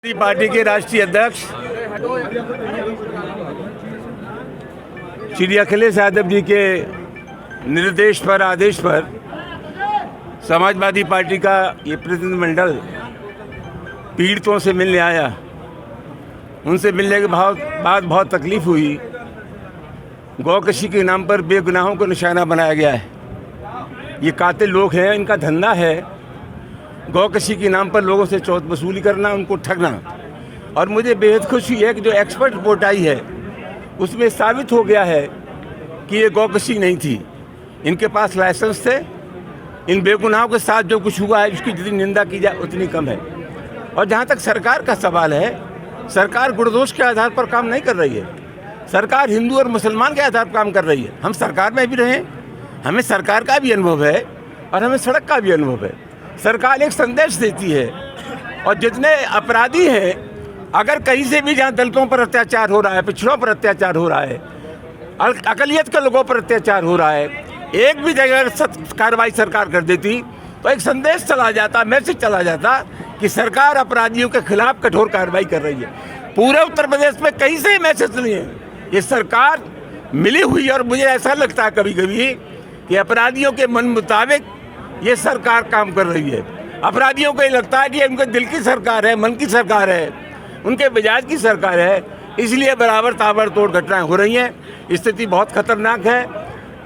Party के राष्ट्रीय अध्यक्ष श्री अखिलेश यादव जी के निर्देश पर, आदेश पर समाजवादी पार्टी का ये प्रतिनिधिमंडल पीड़ितों से मिलने आया। उनसे मिलने के बाद बहुत तकलीफ हुई। गौकशी के नाम पर बेगुनाहों को निशाना बनाया गया है। ये कातिल लोग हैं, इनका धंधा है गौकशी के नाम पर लोगों से चौथ वसूली करना, उनको ठगना। और मुझे बेहद खुशी है कि जो एक्सपर्ट रिपोर्ट आई है उसमें साबित हो गया है कि ये गौकशी नहीं थी। इनके पास लाइसेंस थे। इन बेगुनाहों के साथ जो कुछ हुआ है उसकी जितनी निंदा की जाए उतनी कम है। और जहाँ तक सरकार का सवाल है, सरकार गुणदोष के आधार पर काम नहीं कर रही है। सरकार हिंदू और मुसलमान के आधार पर काम कर रही है। हम सरकार में भी रहें, हमें सरकार का भी अनुभव है और हमें सड़क का भी अनुभव है। सरकार एक संदेश देती है और जितने अपराधी हैं, अगर कहीं से भी जहाँ दलितों पर अत्याचार हो रहा है, पिछड़ों पर अत्याचार हो रहा है, अकलियत के लोगों पर अत्याचार हो रहा है, एक भी जगह कार्रवाई सरकार कर देती तो एक संदेश चला जाता, मैसेज चला जाता कि सरकार अपराधियों के खिलाफ कठोर कार्रवाई कर रही है। पूरे उत्तर प्रदेश में कहीं से मैसेज नहीं है। ये सरकार मिली हुई, और मुझे ऐसा लगता है कभी कभी कि अपराधियों के मन मुताबिक ये सरकार काम कर रही है। अपराधियों को ये लगता है कि उनके दिल की सरकार है, मन की सरकार है, उनके मिजाज की सरकार है, इसलिए बराबर ताबड़तोड़ घटनाएं हो रही हैं। स्थिति बहुत खतरनाक है।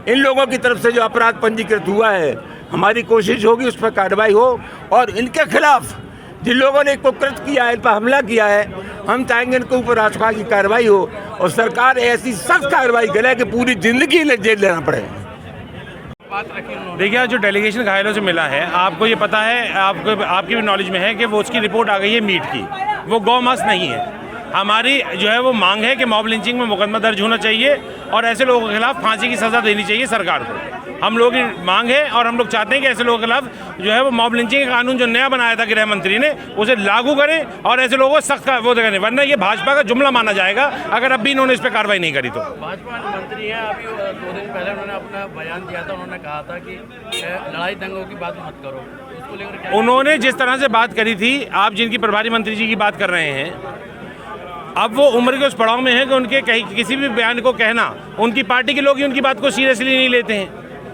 इन लोगों की तरफ से जो अपराध पंजीकृत हुआ है, हमारी कोशिश होगी उस पर कार्रवाई हो, और इनके खिलाफ जिन लोगों ने कुकृत किया है, इन पर हमला किया है, हम चाहेंगे इनके ऊपर राजपाल की कार्रवाई हो और सरकार ऐसी सख्त कार्रवाई करे कि पूरी जिंदगी जेल लेना पड़े। देखिए, जो डेलीगेशन घायलों से मिला है, आपको ये पता है, आपकी भी नॉलेज में है कि वो उसकी रिपोर्ट आ गई है मीट की। वो गौमांस नहीं है। हमारी जो है वो मांग है कि मॉब लिंचिंग में मुकदमा दर्ज होना चाहिए और ऐसे लोगों के खिलाफ फांसी की सज़ा देनी चाहिए सरकार को। हम लोगों की मांग है और हम लोग चाहते हैं कि ऐसे लोगों के खिलाफ जो है वो मॉब लिंचिंग का कानून जो नया बनाया था गृह मंत्री ने, उसे लागू करें और ऐसे लोगों को सख्त वो करें, वरना ये भाजपा का जुमला माना जाएगा अगर अब भी इन्होंने इस पर कार्रवाई नहीं करी तो। भाजपा मंत्री हैं, अभी 2 दिन पहले उन्होंने अपना बयान दिया था। उन्होंने कहा था कि लड़ाई दंगों की बात मत करो। उसको लेकर उन्होंने जिस तरह से बात करी थी, आप जिनकी प्रभारी मंत्री जी की बात कर रहे हैं, अब वो उम्र के उस पड़ाव में है कि उनके किसी भी बयान को कहना, उनकी पार्टी के लोग ही उनकी बात को सीरियसली नहीं लेते हैं,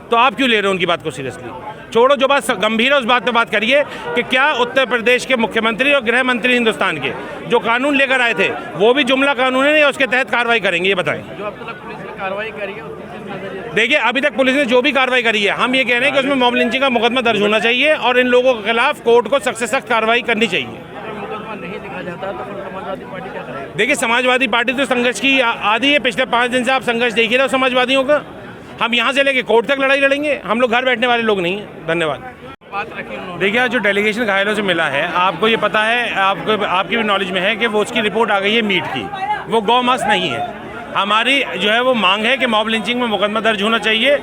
तो आप क्यों ले रहे हो उनकी बात को सीरियसली? छोड़ो, जो बात गंभीर है उस बात पे बात करिए कि क्या उत्तर प्रदेश के मुख्यमंत्री और गृह मंत्री हिंदुस्तान के जो कानून लेकर आए थे वो भी जुमला कानून है या उसके तहत कार्रवाई करेंगे, ये बताएं। जो अब तक पुलिस ने कार्रवाई करी है, देखिए, अभी तक पुलिस ने जो भी कार्रवाई करी है, हम ये कह रहे हैं कि उसमें मॉब लिंचिंग का मुकदमा दर्ज होना चाहिए और इन लोगों के खिलाफ कोर्ट को सख्त से सख्त कार्रवाई करनी चाहिए। मुकदमा नहीं लिखा जाता तो फिर समाजवादी पार्टी क्या करेगी? देखिए, समाजवादी पार्टी तो संघर्ष की आदि है। पिछले 5 दिन से आप संघर्ष देखिए रहे समाजवादियों का। हम यहाँ से लेके कोर्ट तक लड़ाई लड़ेंगे। हम लोग घर बैठने वाले लोग नहीं हैं। धन्यवाद। बात रखी उन्होंने। देखिए, जो डेलीगेशन घायलों से मिला है, आपको ये पता है, आपकी भी नॉलेज में है कि वो उसकी रिपोर्ट आ गई है मीट की। वो गौमांस नहीं है। हमारी जो है वो मांग है कि मॉब लिंचिंग में मुकदमा दर्ज होना चाहिए